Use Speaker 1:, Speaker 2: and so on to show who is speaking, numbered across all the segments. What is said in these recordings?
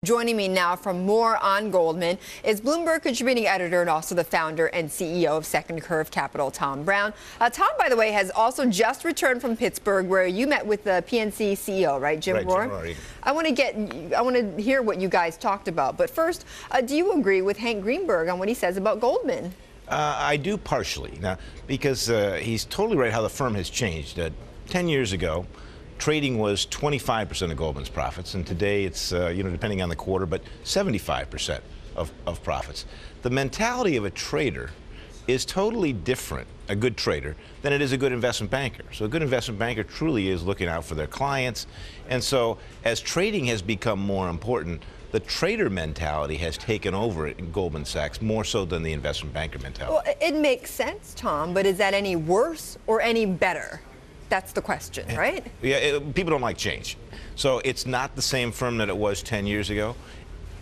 Speaker 1: Joining me now for more on Goldman is Bloomberg contributing editor and also the founder and CEO of Second Curve Capital, Tom Brown. Tom, by the way, has also just returned from Pittsburgh, where you met with the PNC CEO, right, Jim Rohr?
Speaker 2: Right.
Speaker 1: I want to hear what you guys talked about. But first, do you agree with Hank Greenberg on what he says about Goldman?
Speaker 2: I do partially, now, because he's totally right how the firm has changed. 10 years ago, trading was 25% of Goldman's profits, and today it's, depending on the quarter, but 75% of profits. The mentality of a trader is totally different, a good trader, than it is a good investment banker. So a good investment banker truly is looking out for their clients. And so as trading has become more important, the trader mentality has taken over in Goldman Sachs more so than the investment banker mentality.
Speaker 1: Well, it makes sense, Tom, but is that any worse or any better? That's the question, right?
Speaker 2: Yeah, people don't like change. So it's not the same firm that it was 10 years ago.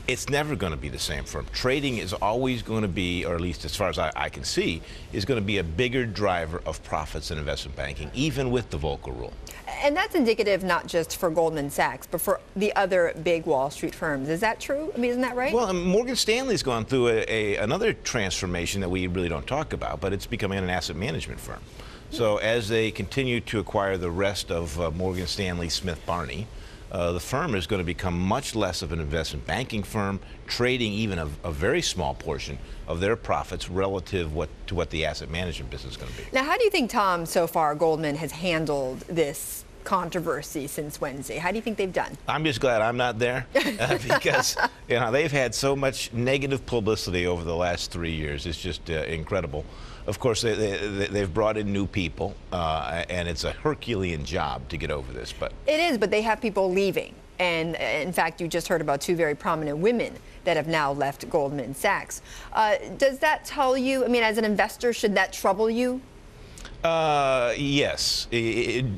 Speaker 2: It's never going to be the same firm. Trading is always going to be, or at least as far as I can see, is going to be a bigger driver of profits in investment banking, even with the Volcker Rule.
Speaker 1: And that's indicative not just for Goldman Sachs, but for the other big Wall Street firms. Is that true? I mean, isn't that right?
Speaker 2: Well, Morgan Stanley's gone through another transformation that we really don't talk about, but it's becoming an asset management firm. So as they continue to acquire the rest of Morgan Stanley Smith Barney, the firm is going to become much less of an investment banking firm, trading even a very small portion of their profits relative to what the asset management business is going to be.
Speaker 1: Now, how do you think, Tom, so far Goldman has handled this controversy since Wednesday? How do you think they've done?
Speaker 2: I'm just glad I'm not there because they've had so much negative publicity over the last 3 years. It's just incredible. Of course, they've brought in new people, and it's a Herculean job to get over this. But
Speaker 1: it is, but they have people leaving. And in fact, you just heard about two very prominent women that have now left Goldman Sachs. Does that tell you, I mean, as an investor, should that trouble you?
Speaker 2: Yes.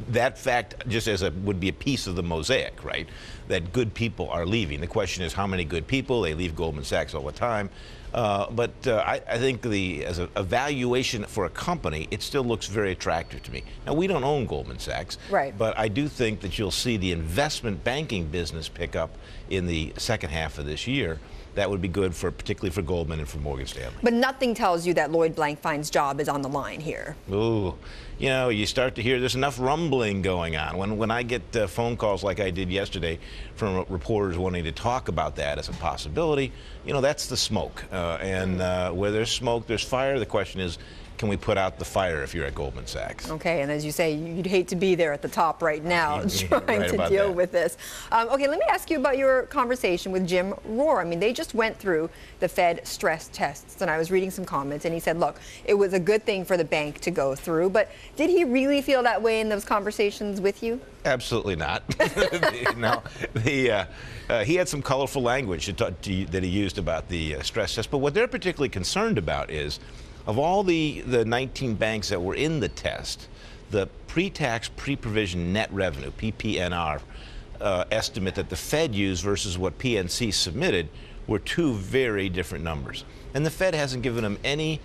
Speaker 2: That fact just would be a piece of the mosaic, right? That good people are leaving. The question is how many good people. They leave Goldman Sachs all the time. But I think as a valuation for a company, it still looks very attractive to me. Now, we don't own Goldman Sachs,
Speaker 1: right?
Speaker 2: But I do think that you'll see the investment banking business pick up in the second half of this year. That would be good particularly for Goldman and for Morgan Stanley.
Speaker 1: But nothing tells you that Lloyd Blankfein's job is on the line here.
Speaker 2: Ooh, you start to hear there's enough rumbling going on. When I get phone calls like I did yesterday from reporters wanting to talk about that as a possibility, that's the smoke. And where there's smoke, there's fire. The question is, can we put out the fire if you're at Goldman Sachs?
Speaker 1: Okay, and as you say, you'd hate to be there at the top right now trying to deal with this. Okay, let me ask you about your conversation with Jim Rohr. I mean, they just went through the Fed stress tests, and I was reading some comments, and he said, look, it was a good thing for the bank to go through, but did he really feel that way in those conversations with you?
Speaker 2: Absolutely not. No, he had some colorful language that he used about the stress test, but what they're particularly concerned about is, of all the 19 banks that were in the test, the pre-tax, pre-provision net revenue, PPNR, estimate that the Fed used versus what PNC submitted were two very different numbers. And the Fed hasn't given them any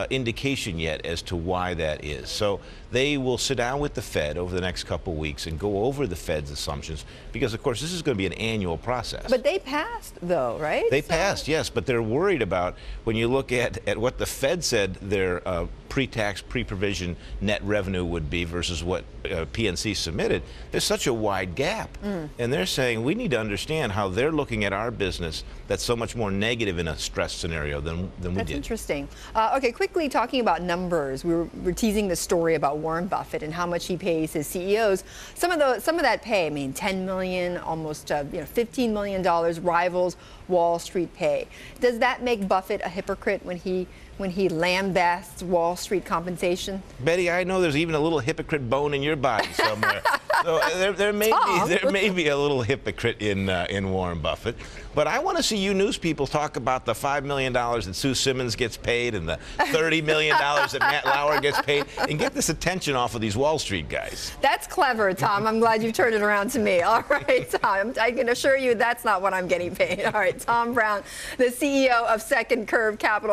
Speaker 2: indication yet as to why that is. So they will sit down with the Fed over the next couple of weeks and go over the Fed's assumptions, because, of course, this is going to be an annual process.
Speaker 1: But they passed, though, right?
Speaker 2: They passed, yes, but they're worried about, when you look at what the Fed said their pre-tax, pre-provision net revenue would be versus what PNC submitted, there's such a wide gap. And they're saying we need to understand how they're looking at our business that's so much more negative in a stress scenario than we did.
Speaker 1: That's interesting. Okay, quickly talking about numbers, we were teasing the story about Warren Buffett and how much he pays his CEOs. Some of that pay, I mean, $10 million, almost $15 million, rivals Wall Street pay. Does that make Buffett a hypocrite when he lambasts Wall Street compensation?
Speaker 2: Betty, I know there's even a little hypocrite bone in your body somewhere. So there may be a little hypocrite in Warren Buffett. But I want to see you news people talk about the $5 million that Sue Simmons gets paid and the $30 million that Matt Lauer gets paid, and get this attention off of these Wall Street guys.
Speaker 1: That's clever, Tom. I'm glad you've turned it around to me. All right, Tom, I can assure you that's not what I'm getting paid. All right, Tom Brown, the CEO of Second Curve Capital.